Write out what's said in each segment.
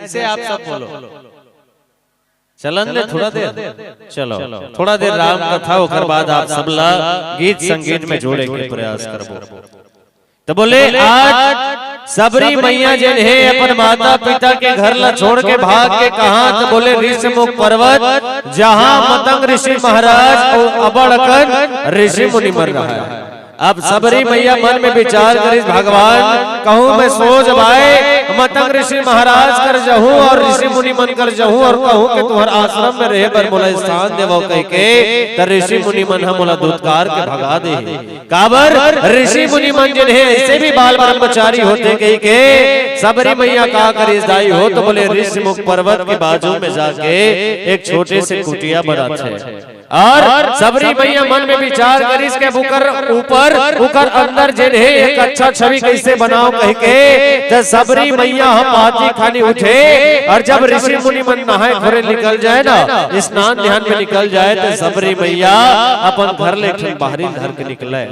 जैसे आप सब बोलो चलन दे थोड़ा देर, चलो थोड़ा देर राम कथा होकर बाद आप सबला गीत संगीत में जोड़े के प्रयास करबो। तो बोले आज सबरी मैया जिन है अपन माता पिता के घर ला छोड़ के भाग के कहा, तो बोले ऋषिमुख पर्वत जहाँ मतंग ऋषि महाराज और अबड़कन ऋषि मुनि मर रहा है। अब सबरी मैया मन में विचार करिस, भगवान कहूँ मैं सोच भाई मतंग ऋषि महाराज कर जहूँ और ऋषि मुनि मन कर जहूँ और कहूँ कि तुहर आश्रम में रहे पर मोला स्थान देवो कह के, तो ऋषि मुनि मन हम मोला दुत्कार के भगा दे। काबर ऋषि मुनि मन जिन है ऐसे भी बाल ब्रह्मचारी होते कह के सबरी मैया का करिस दाई हो, तो बोले ऋषिमुख पर्वत के बाजू में जाके एक छोटे से कुटिया बनाते और सबरी मैया मन में विचार करिस के ऊपर अंदर जिन है एक अच्छा छवि कैसे बनाओ कह के, तो सबरी मैया हम हाथी खानी उठे और जब ऋषि मुनि मन नहाए घरे निकल जाए ना, स्नान ध्यान में निकल जाए, तो सबरी मैया अपन घर ले बाहरी धर के निकले,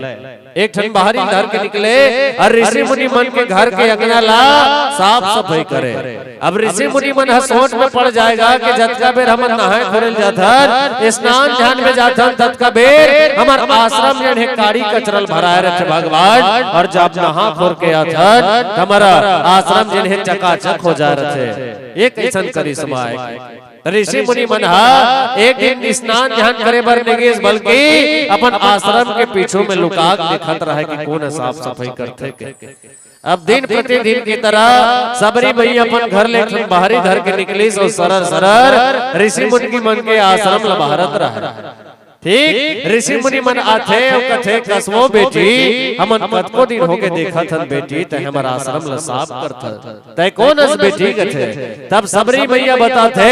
एक ठन बाहरी धर के निकले और ऋषि मुनि मन के घर के अंगना ला साफ सफाई करे। अब ऋषि मुनि मन सोच में पड़ जाएगा कि जतका बेर हम नहाए घरे जाथन स्नान ध्यान में जाथन ततका बेर हमार आश्रम जन है कारी कचरल भराए रखे भगवान, और जब नहा खोर के आथन हमारा आश्रम जन है चकाचक हो जा रहे। एक ऐसा करिश्मा है ऋषि मुनि मन एक दिन स्नान ध्यान करे बर निगेश बल्कि अपन आश्रम के पीछू में लुका देखत रहे कि कौन साफ सफाई करते के। अब दिन प्रतिदिन की तरह सबरी मैया अपन घर लेकर बाहरी धर के निकली सो सरर सरर ऋषि मुनि की मन के आश्रम ला भारत रहा। ठीक ऋषि मुनि मन आथे और कथे कसमो बेटी हमन कतको दिन होके देखा थन बेटी तय हमार आश्रम ला साफ करत तय कौन अस बेटी कथे। तब सबरी मैया बताथे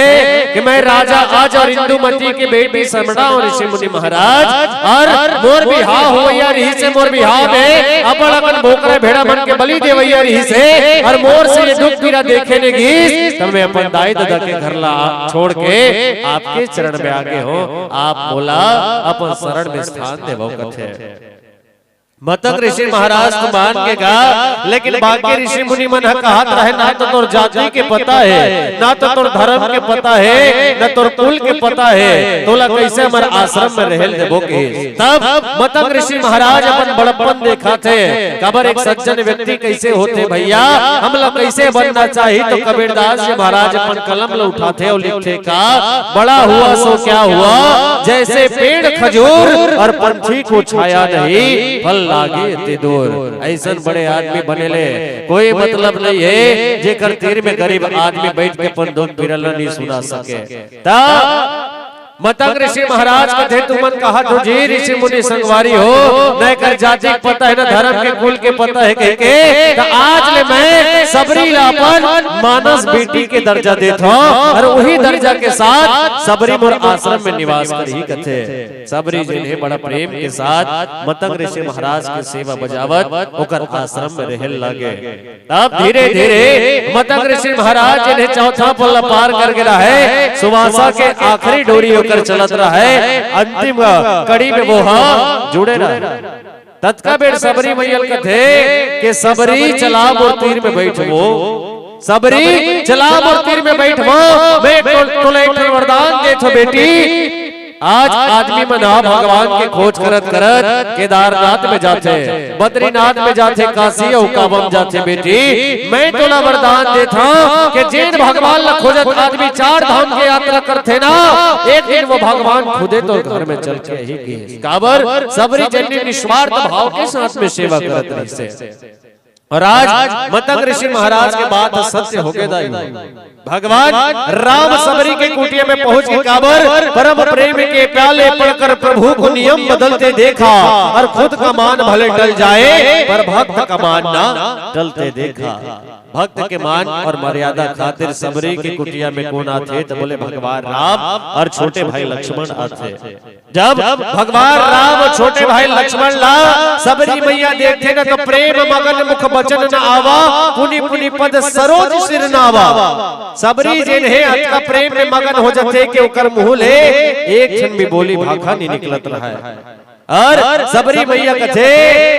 कि मैं राजा आज और इंदुमती की बेटी समड़ा और ऋषि मुनि महाराज और मोर बिहाव होया रही से मोर बिहाव में अबड़कन बोकरे भेड़ा मन के बलि देवैया रही से और मोर से ये दुख पीड़ा देखे ने गीस, तब मैं अपन दाई दादा के घर ला छोड़ के आपके चरण में आगे हो, आप बोला अपन शरण में स्थान देवो कथे। मतंग ऋषि महाराज तो मान के गा, लेकिन बाकी ऋषि मुनि मन कहत रहे ना तो तोर जाति के पता है, ना तो तोर धर्म के पता है, ना तोर कुल के पता है, तोला कैसे हमारे आश्रम में रहल देबो के। तब मतंग ऋषि महाराज अपन बड़प्पन देखा थे, कबर एक सज्जन व्यक्ति कैसे होते भैया, हम लोग कैसे बनना चाहिए। तो कबीरदास जी महाराज अपन कलम ला उठाते और लिखते का बड़ा हुआ सो क्या हुआ, जैसे पेड़ खजूर और पंछी को छाया नहीं फल लागे ते दूर। ऐसा बड़े आदमी बनेले कोई मतलब नहीं है जेकर तीर में गरीब आदमी बैठ के अपन दुख पीड़ल नहीं सुना सके। तब मतंग ऋषि महाराज कथे तुमन कहा तो जी ऋषि मुनि संगवारी हो, न कर जाति पता है न धर्म के कुल के पता है कह के, तो आज ले मैं सबरी लापन मानस बेटी के दर्जा देता हूँ और वही दर्जा के साथ सबरी मोर आश्रम में निवास करी कथे। सबरी जिन्हें बड़ा प्रेम के साथ मतंग ऋषि महाराज की सेवा बजावत ओकर आश्रम में रहल लगे। तब धीरे धीरे मतंग ऋषि महाराज जिन्हें चौथा पल्ला पार कर गिरा है, सुवासा के आखिरी डोरी कर चलत रहा है, अंतिम कड़ी में वो जुड़े रहे। तत्का बेर सबरी मैया कथे के सबरी चलाब और तीर में बैठो, सबरी चलाब और तीर में बैठो, मैं तोले वरदान देथो बेटी। आज आदमी मना भगवान के खोज करत करत केदारनाथ में जाते, बद्रीनाथ में जाते, काशी और काबम जाते बेटी। मैं तोला वरदान देता कि जिन भगवान ला खोजत आदमी 4 धाम के यात्रा करते ना, एक दिन वो भगवान खुदे तो घर में चल के ही गए। काबर सबरी जन्नी निस्वार्थ भाव के साथ में सेवा करत रही से। और आज मतंग ऋषि महाराज के बात सत्य हो गए। भगवान राम सबरी के कुटिया में पहुंच के काबर परम प्रेम के प्याले पढ़कर प्रभु को नियम बदलते देखा, और खुद का मान भले टल जाए पर भक्त का मान ना टलते देखा। भक्त के मान और मर्यादा खातिर सबरी की कुटिया में कौन आते, तो बोले भगवान राम और छोटे भाई लक्ष्मण आते। जब भगवान राम और छोटे भाई लक्ष्मण ला सबरी मैया देखते न तो प्रेम मगन मुख बचन न आवा, पुनि पुनि पद सरोज सिर नावा। सबरी जिन है अतका प्रेम में मगन हो जाते कि ओकर मुंह ले एक क्षण भी बोली भाखा नहीं निकलत रहा है। और सबरी मैया कथे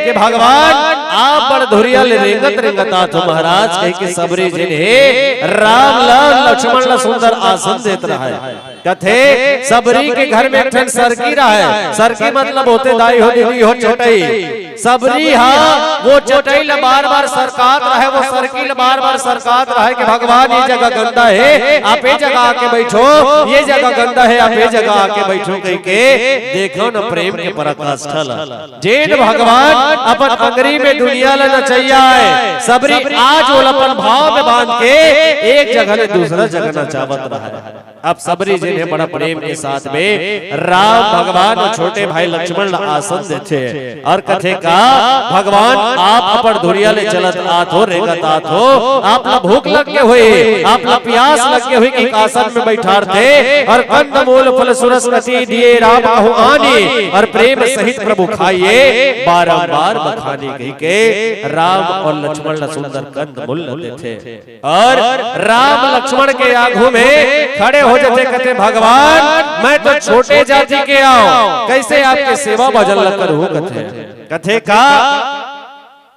कि भगवान आप बड़ धुरिया ले रेंगत रेंगता तो महाराज कह के सबरी जिन्हें राम लाल लक्ष्मण ला सुंदर आसन देत रहा है। कथे सबरी के घर में एक सरकी रहा है। सरकी मतलब होते दाई हो दीदी हो चोटई। सबरी हाँ वो चोटई ला बार बार सरकात रहे, वो सरकी ला बार बार सरकात रहे कि भगवान ये जगह गंदा है आप ये जगह आके बैठो, ये जगह गंदा है आप ये जगह आके बैठो कह के देखो न प्रेम के पराकाष्ठा जेन भगवान अपन अंगरी में दुनिया ला नचैया है। सबरी आज वो अपन भाव में बांध के एक जगह ने दूसरा जगह नचावत रहा है। अब सबरी जिन्हें बड़ा प्रेम के साथ में राम भगवान और छोटे भाई लक्ष्मण आसन देते और कथे का भगवान आप अपन धुरिया ले चलत आत हो रेगत आत हो, आप ला भूख लगे हुए आप ला प्यास लगे हुए कि आसन में बैठार थे और कंद मूल फल सुरस कति दिए राम कहु आनी और प्रेम सहित प्रभु खाइए बारंबार बखानी कही के राम और लक्ष्मण ला सुंदर कंद मूल देते और राम लक्ष्मण के आगू में खड़े हो जाते कहते भगवान मैं तो छोटे जाति के आओ कैसे आपके सेवा भजन लकर हो। कथे का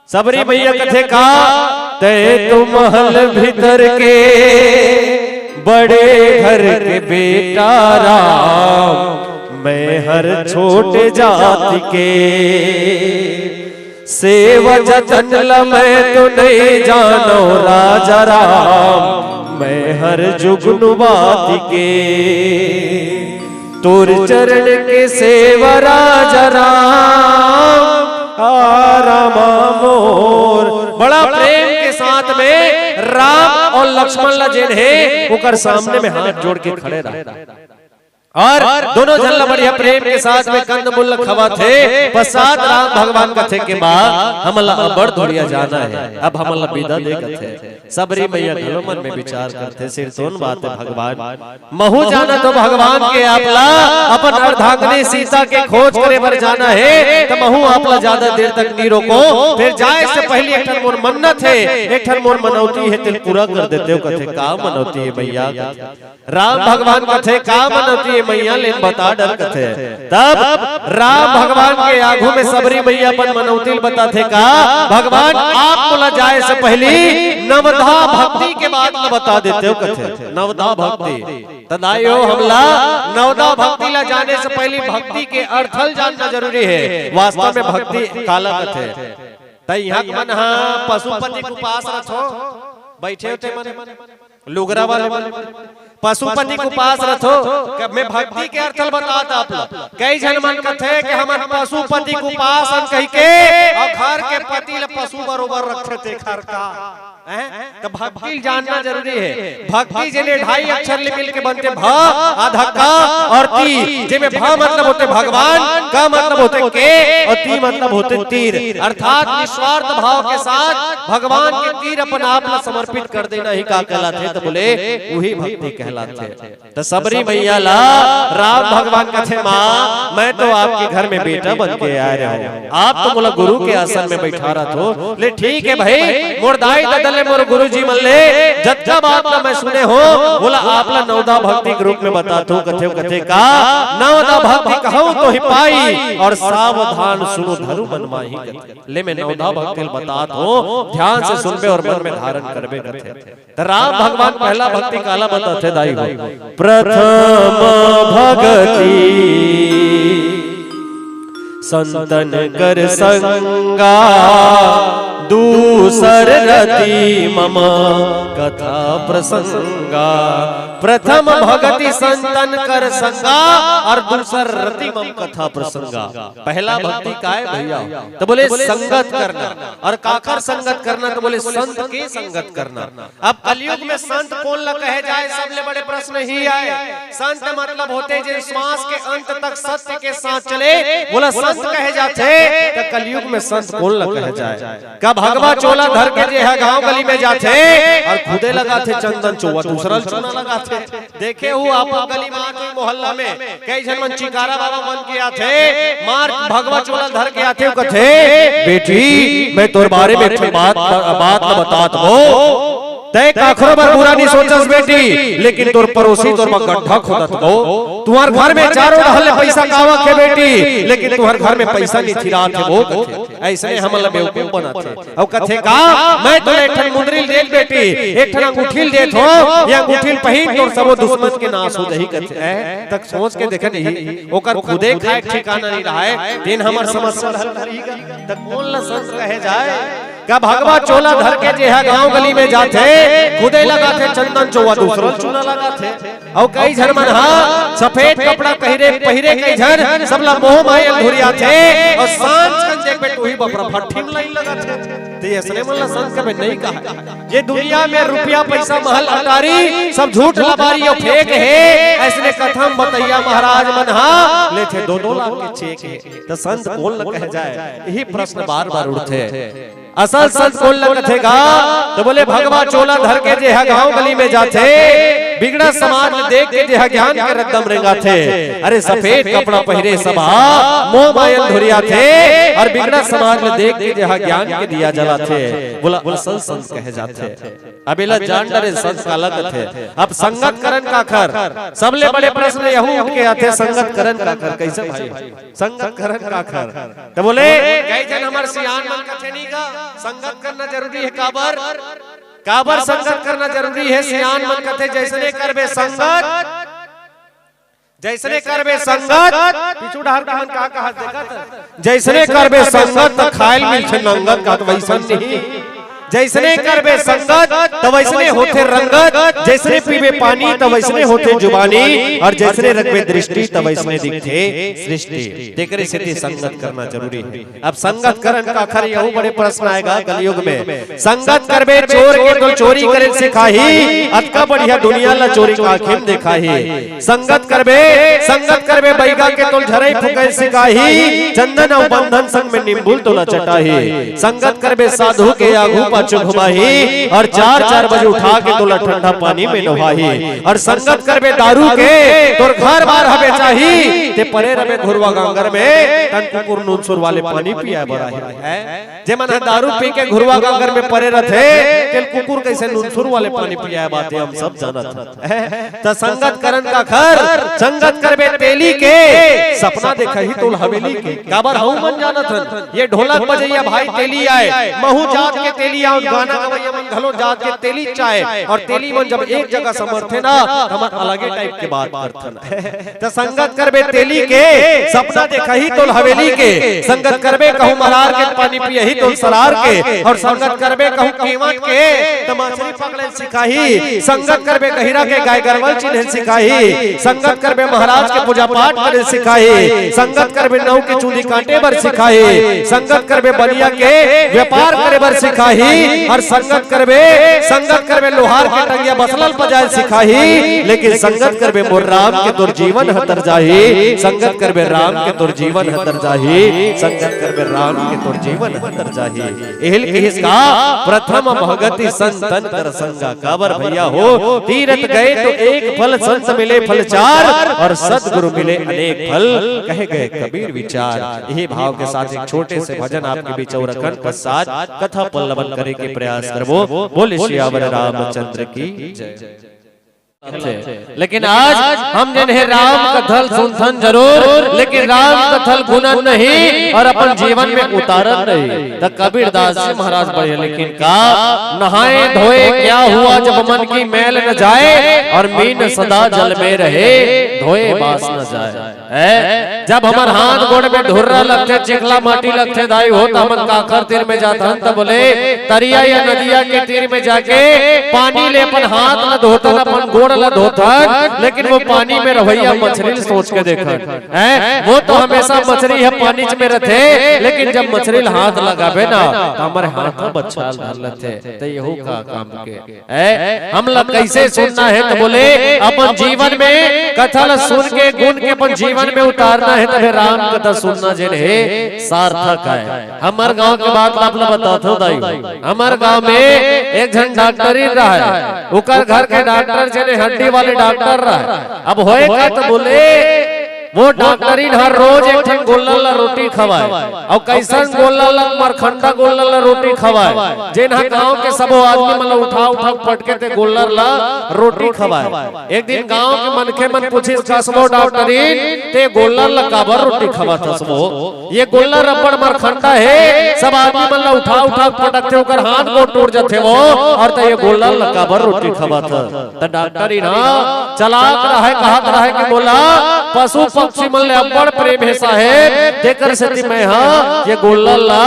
सबरी मैया कथे का ते तुम महल भीतर के बड़े घर के बेटा राम, मैं हर छोटे जाति के सेवा जतन ला मैं तो नहीं जानो राजा राम, मैं हर जुगनु बाती के तुर चरण के सेवा राजा राम रामा मोर। बड़ा प्रेम के साथ में राम और लक्ष्मण ला जिन है उकर सामने में हाथ जोड़ के खड़े रहे और दोनों जन बढ़िया प्रेम के साथ में कंद मूल खवा थे। पश्चात राम भगवान कथे के बाद हमला बड़ धुरिया जाना है, अब हमला विदा दे कथे। सबरी मैया घरो मन में विचार करते सिर तोन बात है भगवान महू जाना तो भगवान के आपला अपन अर्धांगिनी सीता के खोज करे बर जाना है तो महू आपला ज्यादा देर तक नी रोको, फिर जाए से पहले एक ठन मोर मन्नत है एक ठन मोर मनौती है तिल पूरा कर देते हो। कथे का मनौती है मैया? राम भगवान कथे का मनौती मैया ले बता डर कथे। तब राम भगवान के आगू में सबरी मैया अपन मनौती बताते का भगवान आपको ला जाए से पहले नवधा भक्ति के बाद ला बता देते हो। कथे नवधा भक्ति तदायो हमला नवधा भक्ति ला जाने से पहले भक्ति के अर्थल जानना जरूरी है। वास्तव में भक्ति काला कथे तई यहाँ मन पशुपति को पास रखो बैठे होते मन लुगरा वाले पशुपति को पास रखो मैं भक्ति के अर्थ बताता आप लोग कई जन मन कथे कि हम पशुपति को पास कह के और घर के पति ल पशु बरोबर रखते घर का तो भक्ति जानना जरूरी है। भक्ति जिन्हें ढाई अक्षर मिल के बनते भ आधा का और ती जिसमें भ मतलब होते भगवान का मतलब होते के और ती मतलब होते तीर अर्थात निस्वार्थ भाव के साथ भगवान के तीर अपन आप ला समर्पित कर देना ही का कहलाते। तो बोले वही भक्ति कहलाते। तो सबरी मैया ला राम भगवान कथे माँ मैं तो आपके घर में बेटा बन के आ रहा हूँ, आप तो बोला गुरु के आसन में बैठा रहा तो ले ठीक है भाई मोरदाई ददले मोर गुरु जी मल्ले जत्ता बात ना मैं सुने हो बोला आप ला नवदा भक्ति के रूप में बताता हूँ। कथे कथे का नवदा भक्ति कहूँ तो ही पाई और सावधान सुनो धरु मन माही ले मैं नवदा भक्ति बताता हूँ ध्यान से सुनबे और मन में धारण करबे। कथे तो राम भगवान पहला भक्ति काला बताते दाई हो प्रथम भक्ति संतन कर संगा दूसर रति मम कथा प्रसंगा। प्रथम भगति संतन कर संगा और दूसर रति मम कथा प्रसंगा। पहला भक्ति का है भैया तो बोले संगत करना और काकर संगत करना तो बोले संत की संगत करना। अब कलयुग में संत कौन ला कहे जाए सबले बड़े प्रश्न ही आए। संत मतलब होते जो श्वास के अंत तक सत्य के साथ चले बोला संत कहे जाते। तो कलयुग में संत कौन ला कहे जाए? का भगवा चोला धर के जे है गांव गली में जाते और खुदे लगाते चंदन चोवा दूसरा चूना लगाते। देखे हो आप गली में कोई मोहल्ला में कई जन मन चिकारा बाबा बन के आते मार भगवा चोला धर के आते कथे बेटी मैं तोर बारे में बात बात बतात हो तय काखरो बर बुरा नहीं सोचस बेटी, लेकिन तोर पड़ोसी तोर गड्ढा खोदत गो। तुम्हार घर में चारों रहल पैसा कावा के बेटी, लेकिन तुम्हार घर में पैसा नहीं थिरा थे वो कथे। ऐसने हमला बेवकूफ बनाथे औ कथे का मैं तो एकठन मुंदरिल देत बेटी, एकठन अंगूठील देत हो, या अंगूठील पहिन तोर सबो दुश्मन के नाश हो जही कथे। तक सोच के देखे नहीं ओकर खुदे खाए ठिकाना नहीं रहा है, दिन हमर समस्या हल करीगा तक कौन ला संत कहे जाए। का भगवा चोला धर के जे है गांव गली में जाथे, खुदे लगाथे चंदन चोवा दूसरा चूना लगाथे। और कई झन मन हा सफेद कपड़ा पहिरे कई झन सबला मोह माया धुरिया थे, और सांझ कन देख बेट वही बपरा फट्ठिन लाइन लगाथे। ते असने मन ला संत कबे नहीं कहा, ये दुनिया में रुपया पैसा महल अटारी सब झूठ लबारी और फेक है। ऐसने कथम बतैया महाराज मन हा लेथे 2-2 लाख के चेक है, तो संत कौन ल कह जाए। यही प्रश्न बार-बार उठते। असल संत कौन ल कथेगा, तो बोले भगवा चोला धर के जे है गांव गली में जाथे, बिगड़ा समाज में देख के जे है ज्ञान के रकदम रेंगा थे। अरे सफेद कपड़ा पहिरे सभा मोह मायल धुरिया थे, और बिगड़ा समाज में देख के जे है ज्ञान के दिया जला थे। बोला असल संत कहे जाते। अबेला जान डरे संत काला थे। अब संगत करन का खर सबले बड़े प्रश्न यहू उठ के आते, संगत करन का खर कैसे भाई, संगत करन का खर। तो बोले कई जन हमार सियान मन कथे नहीं का संगत करना जरूरी है। काबर संगत करना जरूरी है। सियान मन कथे जैसने करबे संगत, जैसने करबे संगत पिछू ढार का मन का कहा देखत, जैसने करबे संगत खाइल मिल छे नंगत का, तो वैसन नहीं। जैसने करबे संगत तो वैसने होते रंगत, जैसने पीबे पानी तो वैसने होते जुबानी, और जैसने रखबे दृष्टि तो वैसने दिखते सृष्टि। तेकरे से संगत करना जरूरी है। अब संगत करन का खर यहू बड़े प्रश्न आएगा कलयुग में। संगत करबे चोर के तो चोरी करे सिखाही, अतका बढ़िया दुनिया ला चोरी का आखिम दिखाही। संगत करबे बैगा के तो झरई फुके सिखाही, चंदन और बंधन संग में निम्बुल तोला चटाही। संगत करबे साधु के आगू घुमाही, और 4-4 बजे उठा के तोला ठंडा पानी में नहाही। और संगत करबे दारू के तोर घर बार हबे चाही, ते परे रबे घुरवा गांगर में तन कुकुर नूनसुर वाले पानी पिया बराही है। जे मन दारू पी के घुरवा गांगर में परे रथे, तेल कुकुर कैसे नूनसुर वाले पानी पिया बातें हम सब जानत है। त संगत करन का खर संगत करबे तेली के, सपना देखही तोल हवेली के। काबर हूं मन जानत, ये ढोलक बजैया भाई तेली आए, महू जात के तेली गाना गवैया मन घलो जात के तेली चाहे, और तेली मन जब एक जगह समर्थे ना हमर अलगे टाइप के बात करथन। त संगत करबे तेली के, सपना देखही तोल हवेली के। संगत करबे कहूं मरार के पानी पियही तोल सरार के, और संगत करबे कहूं कीमत के त मछली पकड़े सिखाही। संगत करबे गहिरा के गाय गरवल चिन्ह सिखाही। संगत करबे महाराज के पूजा पाठ करे सिखाही। संगत करबे नौ के चूड़ी कांटे बर सिखाही। संगत करबे बलिया के व्यापार करे बर सिखाही। और संगत करबे लोहार के टंगिया बसलल बजाए सिखाही। लेकिन संगत करबे मोर राम के तोर जीवन हतर जाही। संगत करबे राम के तोर जीवन हतर जाही। संगत करबे राम के तोर जीवन हतर जाही। एहिल किसका प्रथम भगति संतन कर संगा। काबर भैया हो तीरथ गए तो एक फल, संत मिले फल 4, और सतगुरु मिले अनेक फल, कहे गए कबीर विचार। यही भाव के साथ एक छोटे से भजन आपके बीच और रखन पश्चात कथा पल्लवन करे के प्रयास करबो। बोले श्यावर रामचंद्र की जय। लेकिन आज हम जिन्हें राम कथल सुनथन जरूर, लेकिन राम कथल गुणन नहीं और अपन जीवन में उतारन नहीं। तो कबीर दास जी महाराज बढ़े लेकिन का नहाए धोए क्या हुआ जब मन की मैल न जाए, और मीन सदा जल में रहे धोए बास न जाए। जब हमार हाथ गोड़ में ढुर्रा लगते, चिखला माटी लगते दाई हो, तो हमन काकर तीर में जाता तो बोले तरिया या नदिया के तीर में जाके पानी ले अपन हाथ न धोता अपन गोड़ धोता, लेकिन वो पानी में रवैया मछली सोच के देखा है। वो तो हमेशा मछली है पानी में रहते, लेकिन जब मछली हाथ लगावे ना तो हमारे हाथ बच्चा धरलते। तो यहू का काम के हम लोग कैसे सुनना है, तो बोले अपन जीवन में कथा सुन के गुण के अपन जीवन में उतारना है। तब राम कथा सुनना जिन है सार्थक है। हमारे गांव के बात आप लोग बताते दाई, हमारे गांव में एक जन डॉक्टर ही रहा है, उकर घर के डॉक्टर जिन्हें हड्डी वाले डॉक्टर रहा। अब होएगा तो बोले वो डॉक्टरीन हर रोज एक ठन गोल्ला रोटी खवाए और कैसन गोल्ला मरखंडा गोल्ला रोटी खवाए जेन गांव के सबो आदमी मतलब उठा उठा पटके ते गोल्ला रोटी खवाए। एक दिन गांव के मनखे मन पूछिस कसबो डॉक्टरीन ते गोल्ला काबर रोटी खवात हसबो, ये गोल्ला रबड़ मरखंडा है सब आदमी मतलब उठा उठा पटकते ओकर हाथ को टूट जाते वो और ते ये गोल्ला काबर रोटी खवात त डॉक्टरीन चलाक रहा कहत रहा कि बोला पशु पक्षी मन ले अब्बड़ प्रेम है साहेब देकर सेती मैं हां ये गोल्ला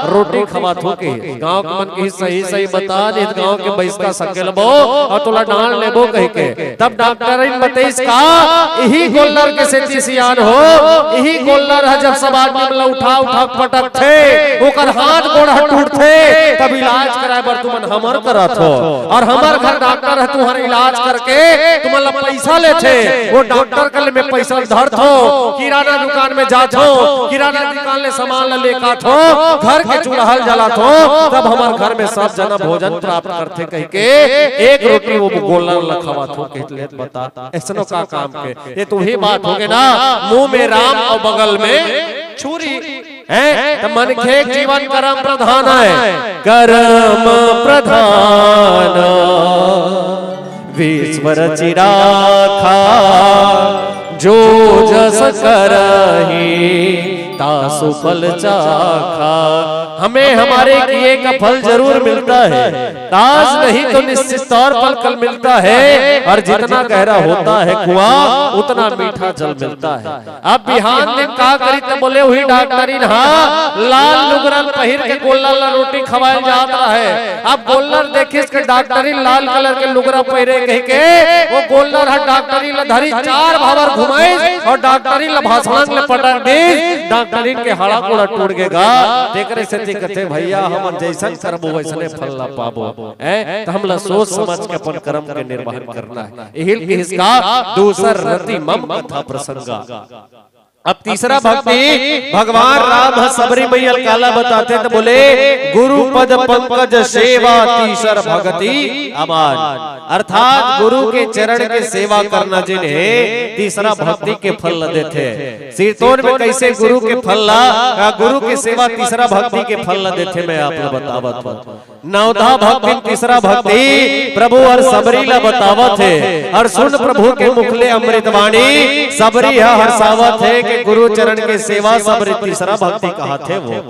रोटी खवात हो के गांव के मन के सही सही बता दे गांव के बैस का सकेलबो और तोला डांड लेबो कह के तब डॉक्टर इन बतेइस का यही गोल्लर के सेती सियान हो यही गोल्लर है जब सब आदमी मतलब उठा उठा पटक थे ओकर हाथ गोड़ टूटथे तब इलाज कराए बर तुमन हमर करत हो और हमर घर डॉक्टर है तुहर इलाज करके तुमन पैसा लेथे वो डॉक्टर कल में पैसा धरत हो किराना दुकान में जात हो किराना दुकान ले सामान ले लेकात हो घर के चूल्हा जलात हो तब हमार घर में सब जना भोजन प्राप्त करते कह के एक रोटी वो गोल्ला लखवात हो कहले बता ऐसनो का काम के ये तो ही बात होगे ना मुंह में राम और बगल में छुरी है तो मन के जीवन कर्म प्रधान है कर्म प्रधान विश्वर चिराखा जो जस करही तासु फल चाखा। हमें हमारे किए का फल जरूर मिलता है ताज नहीं तो निश्चित तौर पर कल मिलता है और जितना गहरा होता है कुआं उतना मीठा जल मिलता है। अब बिहान दिन का करी तो बोले हुई डॉक्टरी लाल लुगरल पहिर के गोल्ला रोटी खवाए जात रहा है। अब गोल्लर देखिस के डॉक्टरी लाल कलर के लुगरा पहिरे कह के वो गोल्लर है डॉक्टरी ला धरी चार भावर घुमाई और डॉक्टरी ला भाषण ले पटक दी डॉक्टरी के हड़ा कोड़ा टूट गेगा देखरे से कहते भैया हम जैसन करबो वैसने फल ला पाबो तो हम ला सोच समझ के अपन कर्म के निर्वहन करना है। एहिल के इसका दूसर रति मम कथा प्रसंगा। अब तीसरा भक्ति भगवान राम सबरी मैया काला बताते तो बोले गुरु पद पंकज सेवा तीसर भक्ति अमान अर्थात गुरु के चरण के सेवा करना जिन्हें तीसरा भक्ति के फल न देते। सिरतोन में कैसे गुरु के फल ला गुरु के सेवा तीसरा भक्ति के फल न देते मैं आपको बतावत हूं। नवधा भक्ति तीसरा भक्ति प्रभु और सबरी ला बतावत है और सुन प्रभु के मुखले अमृतवाणी सबरी हर्षावत है गुरु चरण के सेवा सबरी तीसरा भक्ति कहा थे वो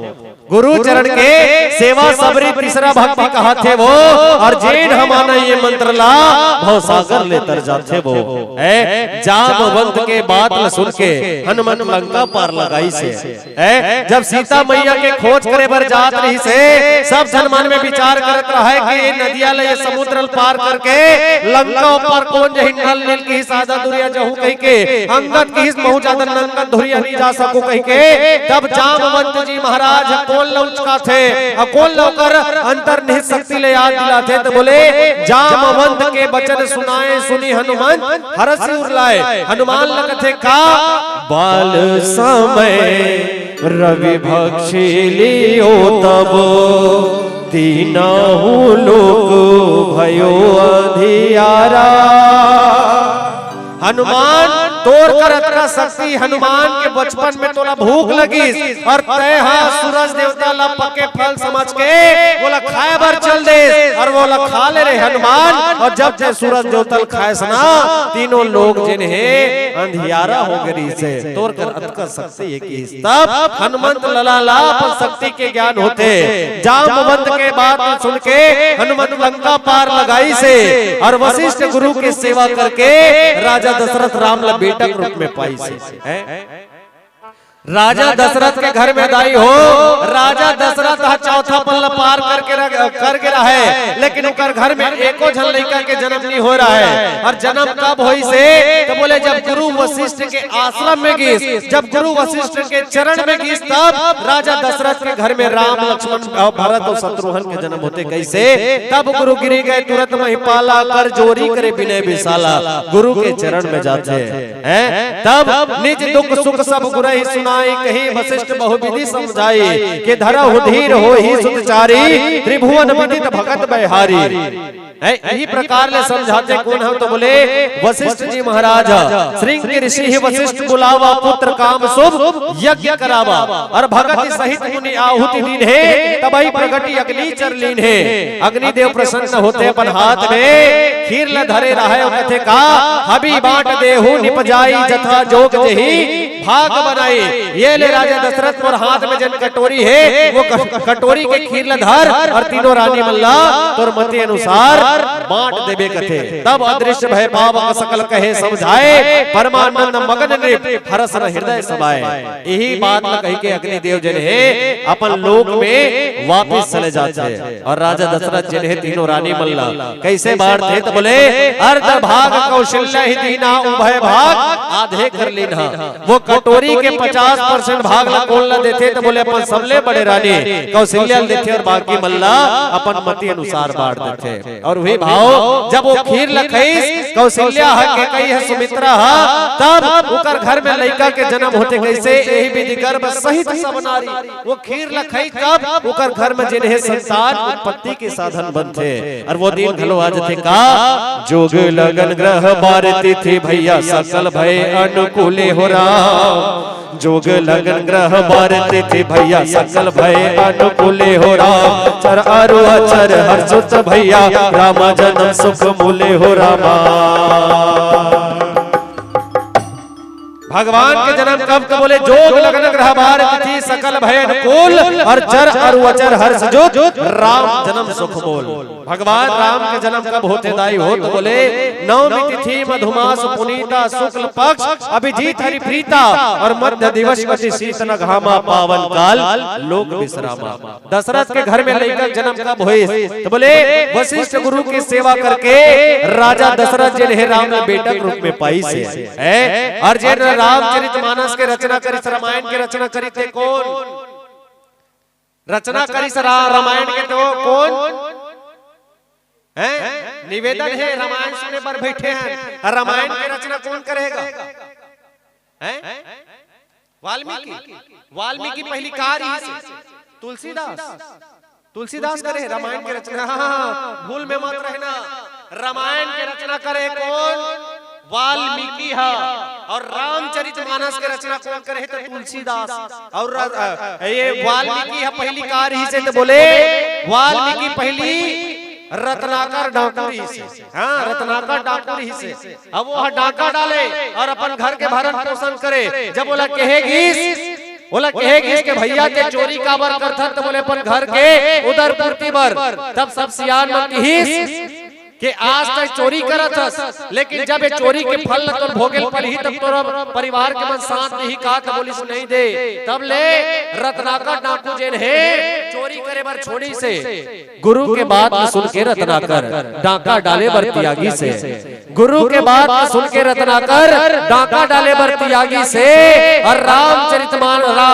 गुरु चरण के सेवा सबरी तीसरा भक्ति कहा थे वो और जैन हमारा ये मंत्र ला भवसागर ले तर जाते वो है जामवंत के बात न सुन के हनुमान लंका पार लगाई से है जब सीता मैया के खोज करे बर जात रही से सब जन मन में विचार करत रहा है कि ये नदिया ले ये समुद्र पार करके लंका पर कौन जही नल नील की सादा दुरिया जहू कह के अंगद की महू ज्यादा नंगन दुरिया नहीं जा सको कह के तब जामवंत जी महाराज कौन लौचका थे कौन लौकर अंतर निहित शक्ति ले याद दिलाते तो बोले जामवंत के वचन सुनाए सुनी हनुमान हरस उरलाए हनुमान लगते का बाल समय रवि भक्षी लियो तब तीनहु लोक भयो अधियारा। हनुमान तोर कर अतरा शक्ति हनुमान के बचपन में तोला भूख लगी और तय सूरज देवता ला पके फल समझ के बोला खाए बर चल दे और बोला खा ले रे हनुमान और जब से सूरज देवता खाए सना तीनों लोग जिन्हें अंधियारा हो गई से तोर कर अतरा शक्ति है कि तब हनुमंत लला पर शक्ति के ज्ञान होते जामवंत के बात सुन के हनुमंत लंका पार लगाई से और वशिष्ठ गुरु की सेवा करके राजा दशरथ राम ला बेटा के रूप में पाई से राजा दशरथ के घर में दाई हो राजा दशरथ चौथा पल्ला पार करके रहा है लेकिन उनका घर में एको झन लड़का के जन्म नहीं हो रहा है और जन्म कब होई से तो बोले जब गुरु वशिष्ठ के आश्रम में गिस जब गुरु वशिष्ठ के चरण में गिस तब राजा दशरथ के घर में राम लक्ष्मण भरत और शत्रुघ्न के जन्म होते कैसे तब गुरु गिरी गए तुरंत महिपाला कर जोरी करे विनय विशाला गुरु के चरण में जाते हैं तब निज दुख सुख सब गुरु ही सुना माई कहीं वशिष्ठ बहुविधि समझाई कि धरहु धीर हो ही सुतचारी त्रिभुवन विदित भगत बहारी। यही प्रकार ले समझाते कौन हम तो बोले वशिष्ठ जी महाराज श्रृंग के ऋषि वशिष्ठ बुलावा पुत्र काम शुभ यज्ञ करावा और भगत सहित मुनि आहुति दीन है तबई प्रगति अग्नि चर लीन है। अग्निदेव प्रसन्न होते अपन हाथ में खीर ल धरे रहे कथे का हबी बाट देहु निपजाई जथा जोग जही भाग बनाई। ये ले राजा दशरथ और हाथ में जन कटोरी है वो कटोरी के खीर ल धर और तीनों रानी मल्ला तोर मति अनुसार बांट देवे कथे। तब अदृश्य भय पावक सकल कहे समझाए परमानंद मगन नृप हरस हृदय समाए। यही बात न कही के अग्निदेव जन है अपन लोक में वापिस चले जाते हैं और राजा दशरथ जन है तीनों रानी मल्ला कैसे बांटते तो बोले अर्ध भाग कौशल्या ही दीना उभय भाग आधे कर लीना। वो कटोरी के 50% भाग ला कौन ला देते तो बोले अपन सबले बड़े रानी कौशल्या देते और बाकी मल्ला अपन मति अनुसार बांट देते। और वही भाव जब वो खीर लखईस कौशल्या के कई है सुमित्रा तब उकर घर में लड़का के जन्म होते कैसे यही विधि गर्भ सहित सब नारी वो खीर लखई तब उकर घर में जिन्हें संतान उत्पत्ति के साधन बनते। और वो दिन घलो आज थे का जोग लगन ग्रह बार तिथि भैया सकल भय अनुकूले हो राम। जोग लगन ग्रह बार तिथि भैया सकल भय अनुकूले हो राम। चर अरु अचर हर्षुत भैया राम जन्म सुख मूले हो रामा। भगवान के जन्म कब कब बोले जोग लगन ग्रह बार तिथि सकल भय अनुकूल और चर अरु अचर हर्ष जो राम जन्म सुख बोल। भगवान राम के जन्म कब होते दाई हो तो बोले नवमी तिथि मधुमास पुनीता शुक्ल पक्ष अभिजीत हरिप्रीता और मध्य दिवस कति शीतन घामा पावन काल लोक विश्रामा। दशरथ के घर में लड़का जन्म कब हुए तो बोले वशिष्ठ गुरु की सेवा करके राजा दशरथ जी ने राम बेटा के रूप में पाई से और जे रामचरितमानस के रचना करी रामायण के रचना करी थे कौन रचना करी रामायण के तो कौन है निवेदन है रामायण सुनने पर बैठे हैं रामायण की रचना कौन करेगा हैं वाल्मीकि पहली कार तुलसीदास करे रामायण की रचना। भूल में मत रहना रामायण की रचना करे कौन वाल्मीकि है और रामचरितमानस की रचना कौन करे तो तुलसीदास। और ये वाल्मीकि है पहली कार ही से तो बोले वाल्मीकि पहली रत्नाकर डाकुरी से रत्नाकर डाकुरी से अब वो डाका डाले और अपन घर के भरण पोषण करे। जब बोला कहेगी के भैया के चोरी का बर करता तो बोले अपन घर के उधर पूर्ति बर तब सब सियान मन की कि आज तक चोरी करत हस लेकिन जब ये चोरी के फल तो भोगेल पल ही तब तोरा परिवार के मन शांत नहीं कहा तो पुलिस नहीं दे। तब ले रत्नाकर डाकू जेन है चोरी करे बर छोड़ी से गुरु के बात सुन के रत्नाकर डाका डाले बर त्यागी से गुरु के बात सुन के रत्नाकर डाका डाले बर त्यागी से और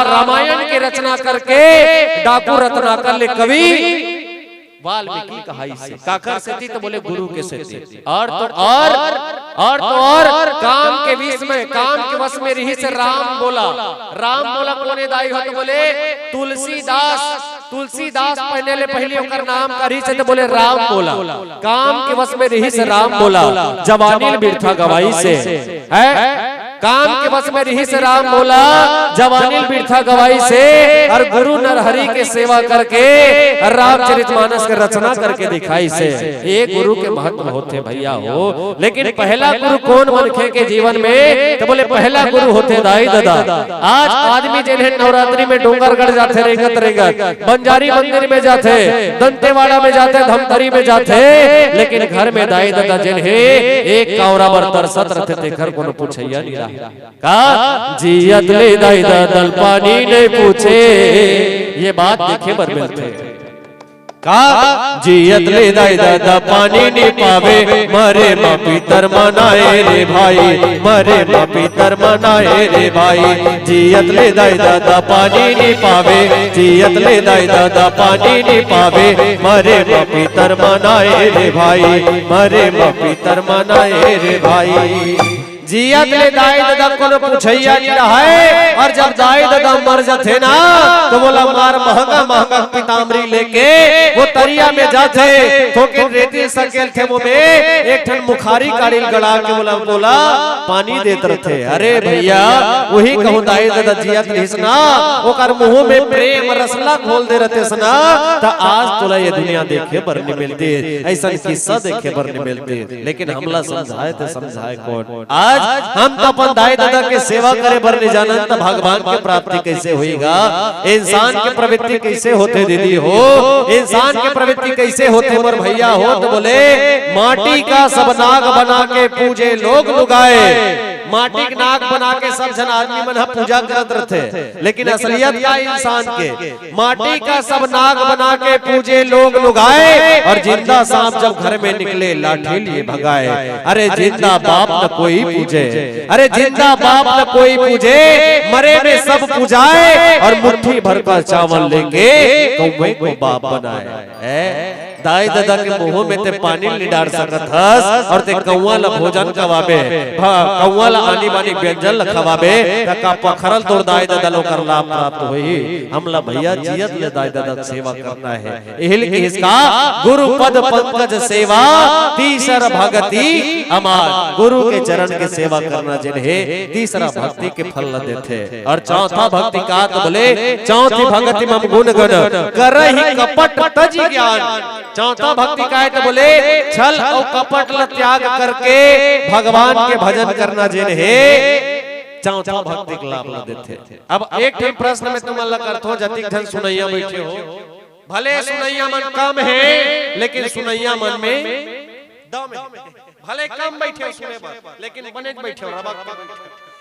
रामायण की रचना करके डाकू रत्नाकर ले कवि वाल्मीकि कहाई से काकर से थी तो बोले गुरु के से थी। और काम के बीच में काम के वश में रही से राम बोला कोने दाई हो तो बोले तुलसीदास पहले उनका नाम करी से तो बोले राम बोला। काम के वश में रही से राम बोला जवानी बिरथा गवाई से है काम के वश में रही से राम बोला जवानी बिरथा गवाई से और गुरु नरहरि के सेवा करके रामचरितमानस के रचना करके दिखाई से। ये गुरु के महत्व होते भैया हो। लेकिन पहला गुरु कौन मनखे के जीवन में तो बोले पहला गुरु होते दाई दादा। आज आदमी जिन्हें नवरात्रि में डोंगरगढ़ जाते रेंगत बंजारी मंदिर में जाते दंतेवाड़ा में जाते धमतरी में जाते लेकिन घर में दाई दादा जिन्हें एक कावरा बर तरसत रहते घर को पूछैया नहीं का जियत ले दाई दादल पानी नहीं पूछे। ये बात देखे बर मिलते का जियत ले दाई दादा पानी नहीं पावे मरे माँ पितर मनाए रे भाई मरे माँ पितर मनाए रे भाई। जियत ले दाई दादा पानी नहीं पावे जियत ले दाई दादा पानी नहीं पावे मरे माँ पितर मनाए रे भाई मरे माँ पितर मनाए रे भाई। जियत ले दाई दादा को पूछैया है। और जब दाई दादा मर जाते ना तो बोला मार महंगा महंगा पीताम्बरी लेके वो तरिया में जाते तो के रेती सकेल थे वो में एक ठन मुखारी काड़िल गड़ा के बोला पानी देते रहते। अरे भैया वही कहूं दाई दादा जियत रहिसना ओकर मुंह में प्रेम रसला खोल दे रहते सना त आज तोला ये दुनिया देखे बर नहीं मिलती, ऐसा किस्सा देखे बर नहीं मिलती। लेकिन हमला समझाए थे समझाए कौन। आज हम तो अपन दाई दादा के सेवा करे बर नहीं जाना तो भगवान की प्राप्ति कैसे होएगा। इंसान की प्रवृत्ति कैसे होते दीदी हो, इंसान की प्रवृत्ति कैसे होते मोर भैया हो। तो बोले माटी का सब नाग बना के पूजे लोग लुगाए, माटी के नाग बना के सब जन आदमी मन पूजा करत रहते। लेकिन असलियत का इंसान के माटी का सब नाग बना के पूजे लोग लुगाए और जिंदा सांप जब घर में निकले लाठी लिए भगाए। अरे जिंदा बाप न कोई पूजे, अरे जिंदा बाप न कोई पूजे, मरे में सब पूजाए और मुट्ठी भर का चावल लेके कौवे को बाप बनाए। दाई दादा के मुंह में ते पानी नहीं डाल सकत हस और ते कौवा ला भोजन खवाबे, कौवा ला आनी बानी व्यंजन ला खवाबे का पखरल तोड़ दाई दादा लो कर लाभ प्राप्त होई। हमला भैया जियत ले दाई दादा की सेवा करना है। एहिल के इसका गुरु पद पंकज सेवा तीसरा भक्ति अमार, गुरु के चरण की सेवा करना जिन्हें तीसरा भक्ति के फल देते। और चौथा भक्ति का तो बोले चौथी भक्ति मम गुण गण करहि कपट तज ज्ञान। चौथा भक्ति का है तो बोले छल और कपट ल त्याग करके भगवान के भजन करना जिन्हें चौथा भक्ति का लाभ देते। अब एक प्रश्न में तुम अल्लाह करते हो जतिक धन सुनैया बैठे हो, भले सुनैया मन कम है लेकिन सुनैया मन में दम है। भले कम बैठे हो सुने पर लेकिन बने बैठे हो रबक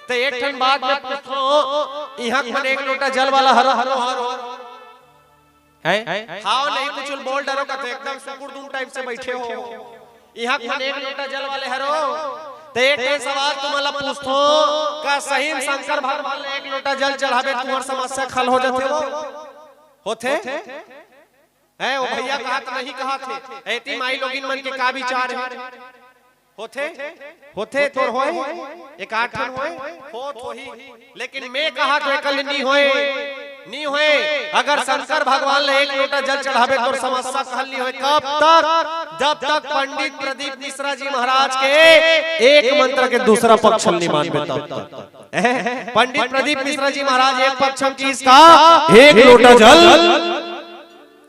तो एक ठन बात में पूछो यहां मन एक लोटा जल वाला हरो हरो हरो है हां नहीं कुछ बोल डरो का एकदम सुकुरदुम टाइप से बैठे हो। यहां मन एक लोटा जल वाले हरो तो एक सवाल तुम्हारा पूछो का सही शंकर भगवान ने एक लोटा जल चढ़ावे तुम्हार समस्या खल हो जाते हो होते है। वो भैया कहा नहीं कहा थे ऐती माई लोगिन मन के का विचार है होते होते तो होए एक आठ होए होत होही। लेकिन मैं कहा तो एकल नहीं होए नहीं होए। अगर शंकर भगवान ने एक लोटा जल चढ़ावे तो समस्या हल नहीं होए। कब तक? जब तक पंडित प्रदीप मिश्रा जी महाराज के एक मंत्र के दूसरा पक्ष नहीं मानबे तब तक। पंडित प्रदीप मिश्रा जी महाराज एक पक्ष की इसका एक लोटा जल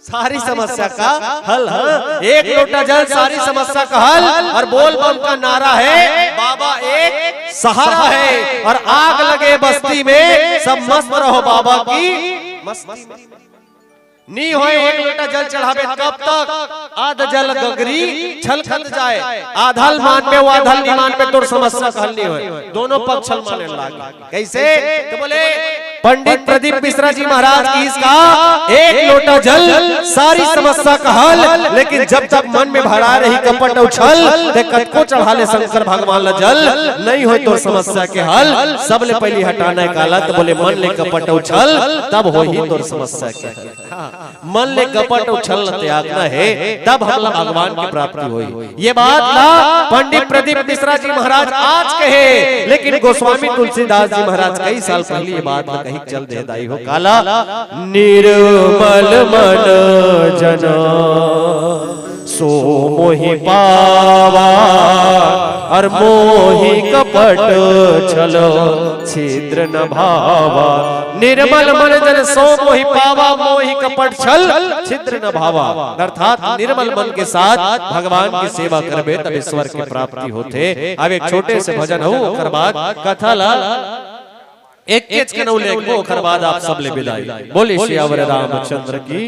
सारी समस्या का हल है। एक लोटा जल सारी समस्या का हल। और बोल बम का नारा है बाबा एक सहारा है। और आग लगे बस्ती में सब मस्त रहो बाबा की मस्ती में। नहीं होए एक लोटा जल चढ़ावे कब तक? आध जल गगरी छलखत जाए। आधल मान पे वो आधल नहीं मान पे तो समस्या का हल नहीं होए। दोनों पक्ष छल माने लागे। कैसे? तो बोले पंडित प्रदीप मिश्रा जी महाराज की इसका एक लोटा जल सारी समस्या का हल। लेकिन जब तक मन में भरा रही कपट उछल ते कटको चढ़ा ले शंकर भगवान ला जल नहीं हो तो समस्या के हल। सबले पहले हटाना है काला तो बोले मन ले कपट उछल तब हो ही तो समस्या के हल। मन ले कपट उछल त्यागना है तब हम भगवान की प्राप्ति हुई। ये बात ना पंडित प्रदीप मिश्रा जी महाराज आज कहे, लेकिन गोस्वामी तुलसीदास जी महाराज कई साल पहले ये बात कही चल दे दाई हो काला। निर्मल मन जना सो मोहि पावा और मोहि कपट छलो छिद्र न भावा। निर्मल मन जन सो मोहि पावा मोहि कपट छल छिद्र न भावा। अर्थात निर्मल मन के साथ भगवान की सेवा करबे तब ईश्वर की प्राप्ति होते। अब एक छोटे से भजन हो ओकर बाद कथा ला एक के नौ ले ओकर बाद आप सब ले विदाई। बोले श्री रामचंद्र की।